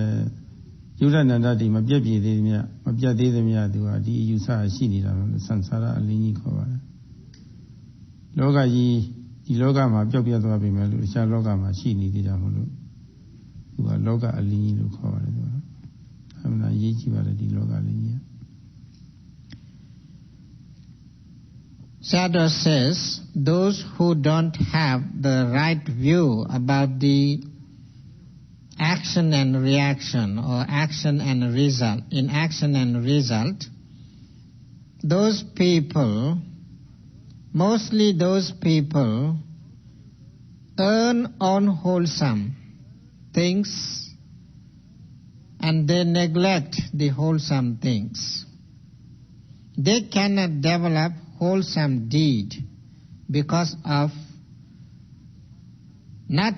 ယုဒနန္ဒတိမပြတ်ပြည်သေးသမျှမပြတ်သေးသမျှသူကဒီအယူဆရှိနေတာလို့စံစာရအလင်းကြီးခေါ်ပါတယ်လောကကြီးဒီလောကမှာပျောက်ပြတ်သွားပြီမဲ့လို့အခြားလောကမှာရှိနေသေးတာမလို့သူကလောကအလင်းကြီးလို့ခေါ်ပါတယ်သူကအမှန်အရေးကြီးပါတယ်ဒီလောကအလင်းကြီး Sayadaw says those who don't have the right view about the action and reaction or action and result, in action and result, those people, mostly those people earn unwholesome things and they neglect the wholesome things. They cannot develop wholesome deed because of not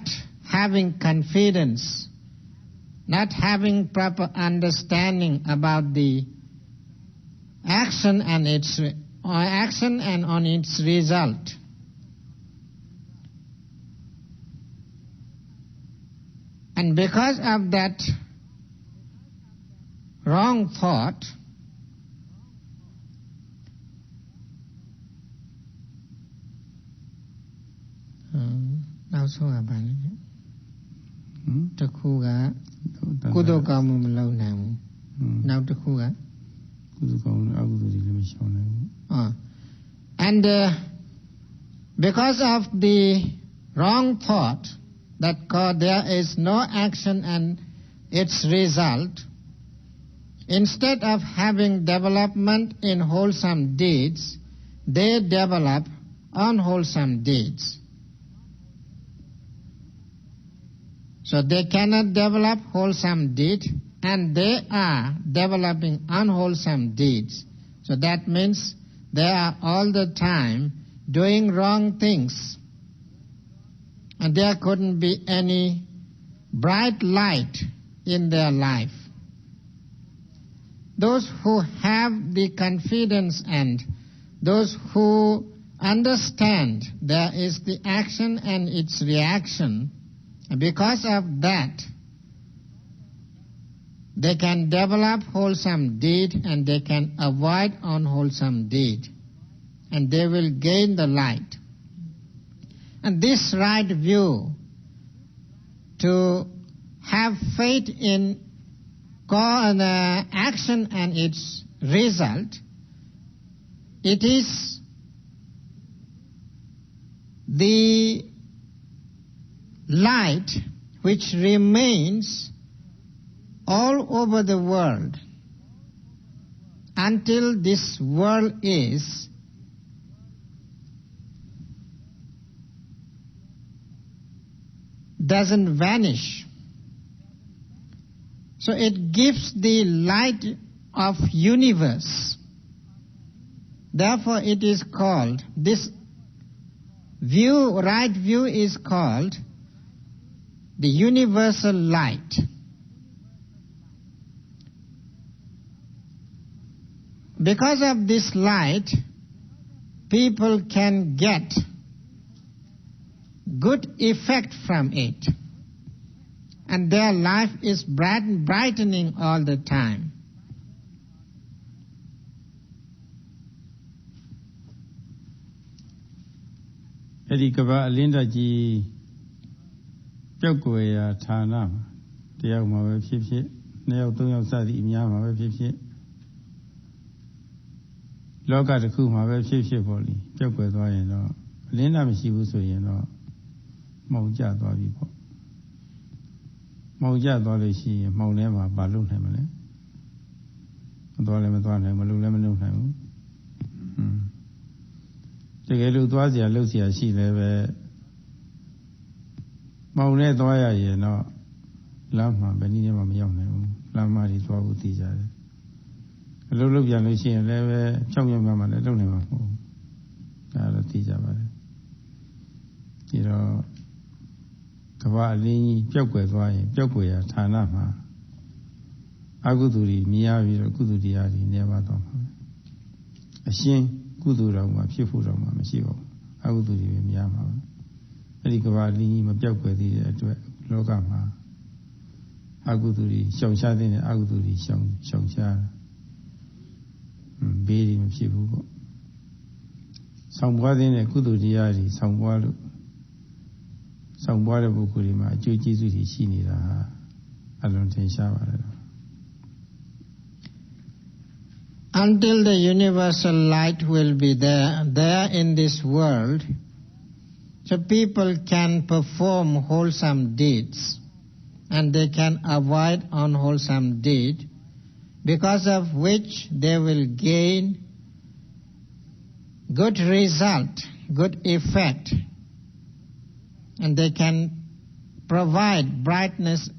having confidence, not having proper understanding about the action and on its result. And because of that wrong thought,နောက်ဆုံးကဘာလဲတစ်ခုကကုသိုလ်ကောင်းမှုမလုပ်နိုင်ဘူးနောက်တစ်ခုကကုသိုလ်ကောင်းမှုအကုသိုလ်တွေလည်းမရှောင်နိုင်ဘူး and because of the wrong thought that there is no action and its result, instead of having development in wholesome deeds, they develop unwholesome deeds. So they cannot develop wholesome deeds, and they are developing unwholesome deeds. So that means they are all the time doing wrong things, and there couldn't be any bright light in their life. Those who have the confidence and those who understand there is the action and its reaction, because of that, they can develop wholesome deed and they can avoid unwholesome deed, and they will gain the light. And this right view, to have faith in action and its result, it is the light which remains all over the world until this world doesn't vanish. So it gives the light of universe. Therefore it is called, this view, right view is called the universal light. Because of this light, people can get good effect from it, and their life is brightening all the time. အဲ့ဒီကဘာအလင်းတက်ကြီးပျောက်ကွယ်ရာဌာနမှာတယောက်မှာပဲဖြစ်ဖြစ်နှစ်ယောက်သုံးယောက်စသည်အများမှာပဲဖြစ်ဖြစ်လောကတစ်ခုမှာပဲဖြစ်ဖြစ်ပေါ့လေပျောက်ကွယ်သွားရင်တော့အလင်းတက်မရှိဘူးဆိုရင်တော့မှောင်ကျသွားပြီပေါ့မှောင်ကျသွားလို့ရှိရင်မှောင်ထဲမှာဘာလုပ်နိုင်မလဲမသွားလည်းမသွားနိုင်မလုပ်လည်းမလုပ်နိုင်ဘူးတကယ်လို့သွားเสียလှုပ်เสียရှိလည်းပဲမောင်နဲ့သွားရရင်တော့လမ်းမှာဘယ်နည်းမှမရောက်နိုင်ဘူးလမ်းမကြီးသွားဖို့တည်ကြတယ်အလုပ်လုပ်ပြန်လို့ရှိရင်လည်းပဲဖြောင်းပြမှမှလည်းလုပ်နိုင်မှာမဟုတ်ဘူးဒါတော့တည်ကြပါတယ်ဒီတော့ကဘာအလင်းကြီးပျောက်ကွယ်သွားရင်ပျောက်ကွယ်ရာဌာနမှာအကုသိုလ်တွေမြင်ရပြီးတော့ကုသိုလ်တရားတွေနေပါတော့မှာအရှင်းကုသိုလ်တော်မှာဖြစ်ဖို့တော်မှာမရှိပါဘူးအကုသိုလ်တွေပဲများမှာပဲအဲ့ဒီကဘာလင်းကြီးမပြောက်ကွယ်သေးတဲ့အတွက်လောကမှာအကုသိုလ်တွေရှောင်ရှားတဲ့အကုသိုလ်တွေရှောင်ရှားဘေးတွေမဖြစ်ဘူးပေါ့ဆောင်ပွားတဲ့ကုသိုလ်တရားတွေဆောင်ပွားလို့ဆောင်ပွားတဲ့ပုဂ္ဂိုလ်တွေမှာအကျိုးကျေးဇူးတွေရှိနေတာဟာအလွန်ထင်ရှားပါတယ် Until the universal light will be there in this world, so people can perform wholesome deeds and they can avoid unwholesome deed, because of which they will gain good result, good effect. and they can provide brightness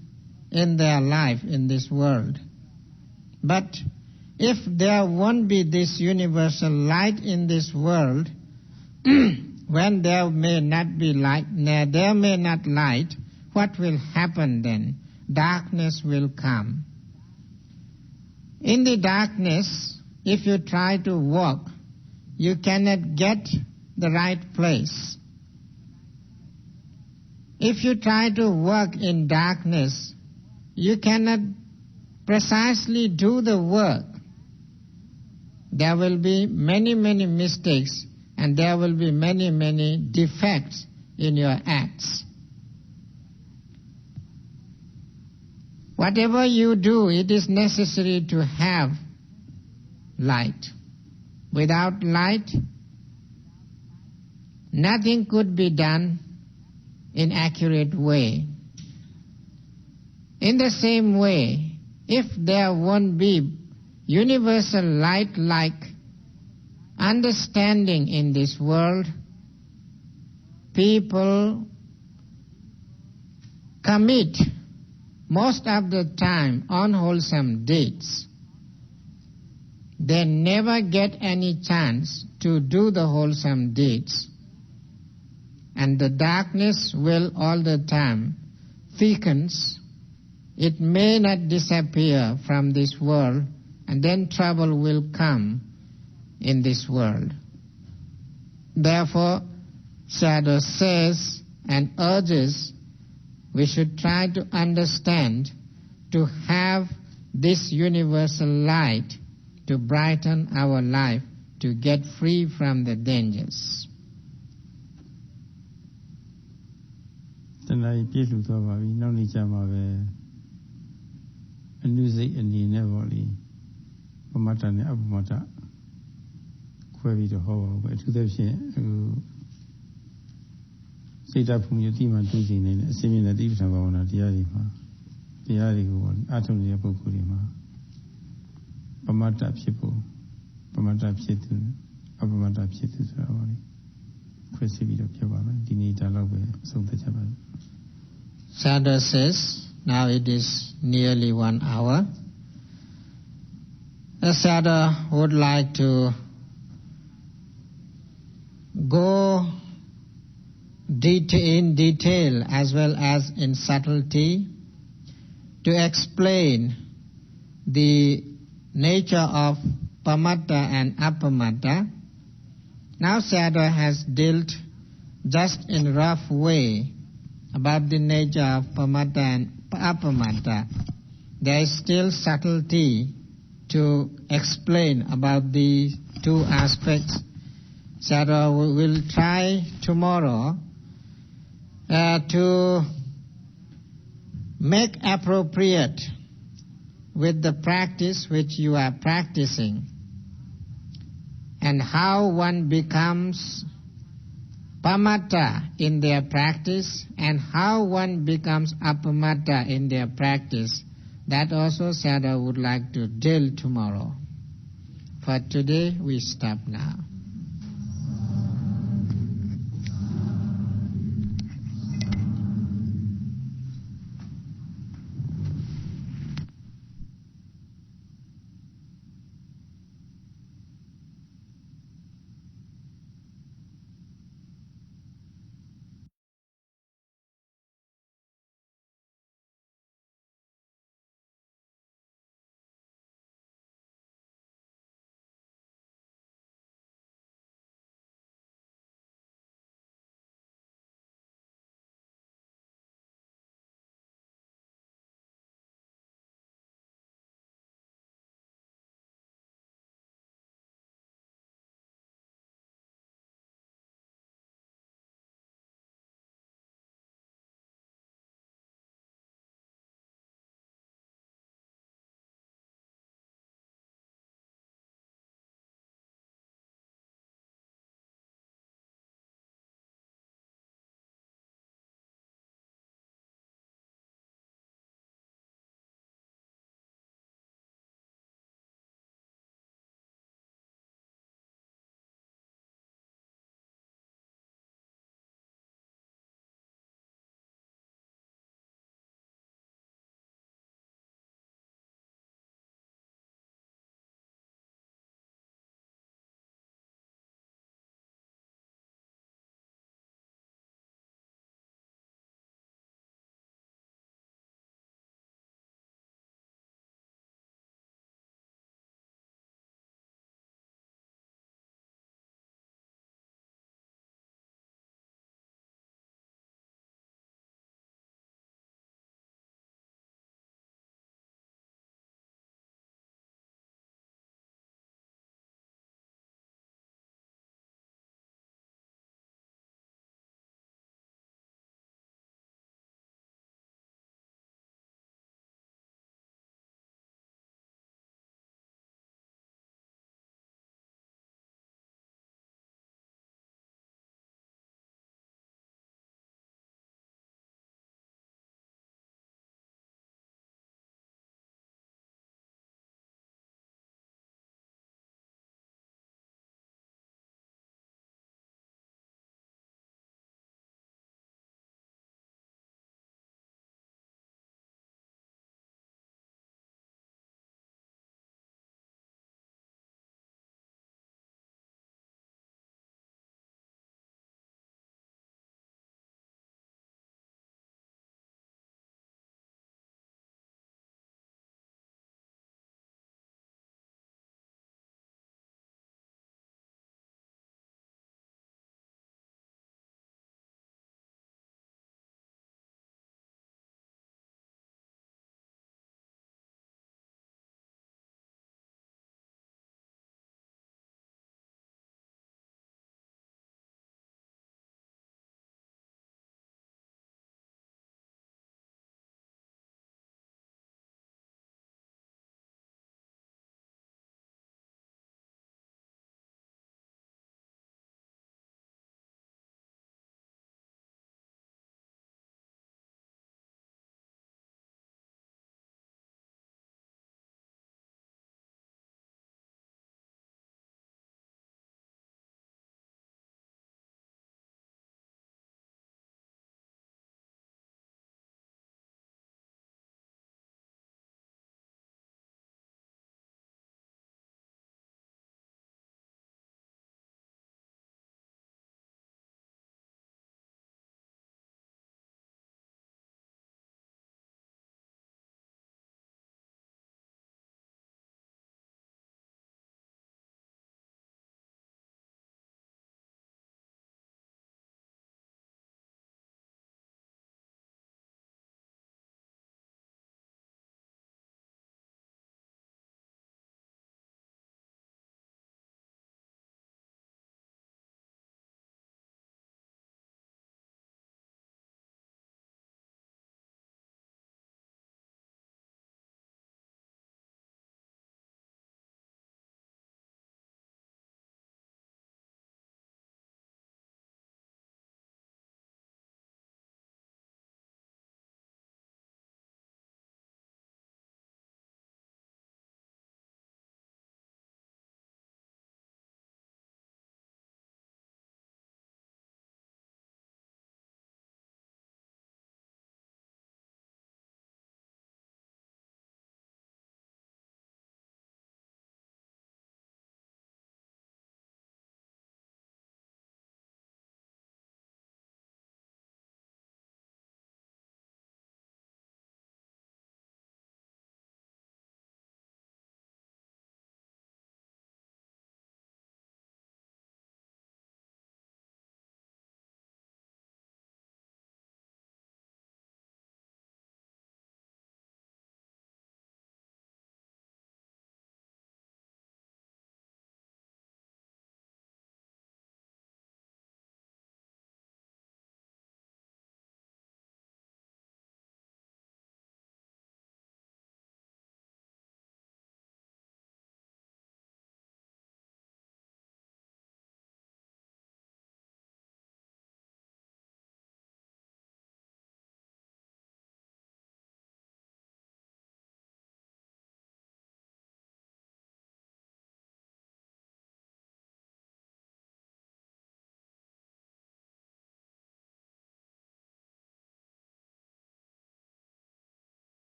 in their life in this world. But if there won't be this universal light in this world, when there may not be light, there may not light, what will happen then? Darkness will come. In the darkness, if you try to walk, you cannot get the right place. If you try to walk in darkness, you cannot precisely do the work. There will be many, many mistakes, and there will be many, many defects in your acts. Whatever you do, it is necessary to have light. Without light, nothing could be done in accurate way. In the same way, if there won't be universal light-like understanding in this world, people commit most of the time unwholesome deeds. They never get any chance to do the wholesome deeds. And the darkness will all the time thickens. It may not disappear from this world, and then trouble will come in this world. Therefore, Sayadaw says and urges we should try to understand, to have this universal light to brighten our life, to get free from the dangers. တဏှာကြီးပြည့်စုံသွားပါပြီနောက်နေ့ကျမှပဲအနုစိတ်အနေနဲ့ပေါ့လေပမတ္တနဲ့အပမတ္တခွဲပြီးတော့ဟောပါဘူးအထူးသဖြင့်စိတ်ဓာတ်ဖူးမြတိမှတွေ့နေတဲ့အစိမ့်မြင့်တဲ့တိပ္ပံဘာဝနာတရားတွေမှာတရားတွေကိုပေါ့လေအထုံနေတဲ့ပုဂ္ဂိုလ်တွေမှာပမတ္တဖြစ်ဖို့ပမတ္တဖြစ်သူအပမတ္တဖြစ်သူဆိုတာပေါ့လေခွဲစိပြီးတော့ပြောပါမယ်ဒီနေ့ဒါတော့ပဲအဆုံးသတ်ကြပါမယ် Sayadaw says, now it is nearly 1 hour. Sayadaw would like to go in detail as well as in subtlety to explain the nature of pamatta and apamatta. Now Sayadaw has dealt just in rough way about the nature of pamatta and apamatta. There is still subtlety to explain about these two aspects. Sayadaw will try tomorrow to make appropriate with the practice which you are practicing, and how one becomes pamatta in their practice and how one becomes apamatta in their practice. That also Sayadaw would like to deal tomorrow. For today we stop now.